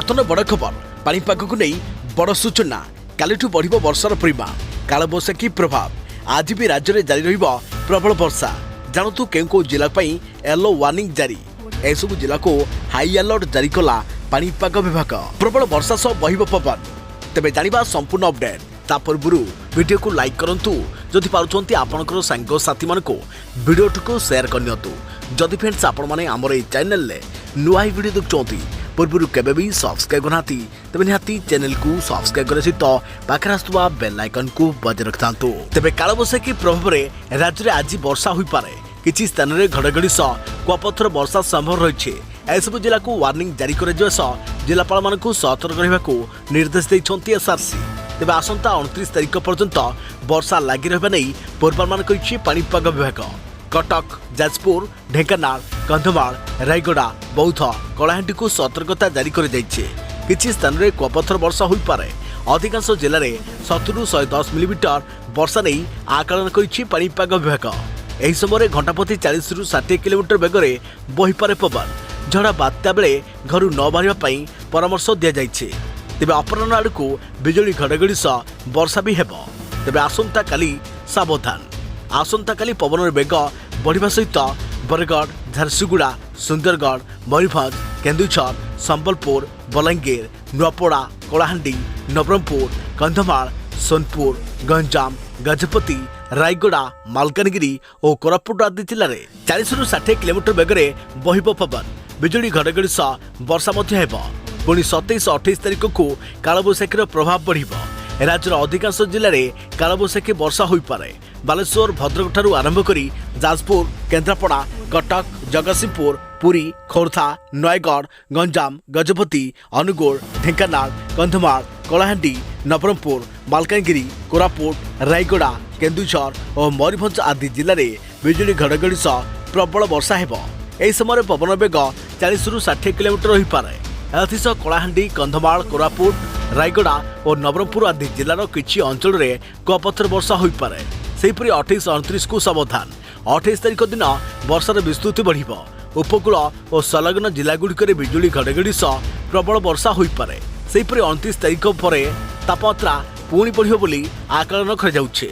बर्तन बड़ खबर पाणीपाग को नहीं बड़ सूचना कालिठू बढ़ वर्षार परिमाण कालबैशाखी प्रभाव आज भी राज्य में जारी रहिबो प्रबल वर्षा जानतु केउ जिला येलो वार्निंग जारी एसबु जिला को हाई अलर्ट जारी कला पाणीपाग विभाग प्रबल वर्षा सह बहिबो पवन तेबे जानिबा संपूर्ण अपडेट ता पूर्व वीडियो को लाइक करंतु जदि पारुछंती आपनकर सांग साथी मानको वीडियो को शेयर करनियतु जदि फ्रेंड्स आपण माने हमर ए चैनल ले नुआ वीडियो देखचोंती पूर्व केबे भी सब्सक्राइब करनाती तेबे निहाती चैनल को सब्सक्राइब करे सहित पाखरे आसुवा बेल आइकन को बजाय रखतांतु तेबे कालबैशाखी प्रभाव रे राज्य रे आज वर्षा होई पारे किछि स्थान रे घड़घड़ी सह कुआपथर वर्षा संभव रहिछे एसबु जिला को वार्निंग जारी करे जिलापाल मानकु सतर्क रहबाकू निर्देश दैछंती एसआरसी तेबे आसंता 29 तारिख पर्यंत वर्षा लागि रहबा नै पूर्वानुमान करिछि पाणीपाग विभाग कटक जाजपुर ढेंकानाल कंधमाल रायगड़ा बौद्ध कलाहांडी को सतर्कता जारी कर किछि स्थान रे कुआपथर वर्षा होई पारे अधिकांश जिले में 70 ରୁ 110 मिलीमीटर वर्षा नहीं आकलन करिछि पाणीपाग विभाग एही समय घंटाप्रति 40 ରୁ 60 किलोमीटर बेगरे बही पारे पवन झड़ा बात्या बेले घर न बाहर परामर्श दि जाइए तेज अपराह आड़ को बिजुली घड़घड़ी सह वर्षा भी हेब तेज आसंता काली सावधान आसंता काली पवन बेग बढ़िया सहित बरगढ़ झारसुगुड़ा सुंदरगढ़ मयूरभंज केन्दुझर संबलपुर बलांगीर नुआपड़ा कलाहांडी नवरंगपुर कंधमाल सोनपुर गंजाम गजपति रायगड़ा मालकानगिरी और कोरापुट आदि जिले में 40 ରୁ 60 किलोमीटर बेगरे बहिब पवन बिजुली घड़घड़ी सह वर्षा पुणी 27-28 तारिख को कालबैशाखीर प्रभाव बढ़िबो राज्यर अधिकांश जिले में कालबैशाखी वर्षा होई पारे बालेश्वर भद्रक ठारू आरंभ करी जाजपुर केन्द्रापड़ा कटक जगतसिंहपुर पुरी खोर्धा नयगढ़ गंजाम गजपति अनुगुल ढेंकानाल कंधमाल कलाहांडी नवरंगपुर मालकानगिरी कोरापुट रायगड़ा केन्दुझर और मयूरभंज आदि जिले में बिजुली घड़घड़ी सह प्रबल वर्षा हेब एही समय पवन बेग 40 ରୁ 60 किलोमीटर रही पारे एथिसह कलाहांडी कंधमाल कोरापुट रायगड़ा और नवरंगपुर आदि जिलार किछि अंचल में कुआपथर वर्षा होई पारे सेहिपरि 28-29 को सावधान 28 तारिख दिन वर्षार विस्तृति बढ़िबो उपकूल और संलग्न जिलागुड़िक बिजुली घड़घड़ी सह प्रबल वर्षा होई पारे सेहिपरि 29 तारिख पर तापमात्रा पुणी बढ़िबो बोली आकलन कराଯାଉଛି।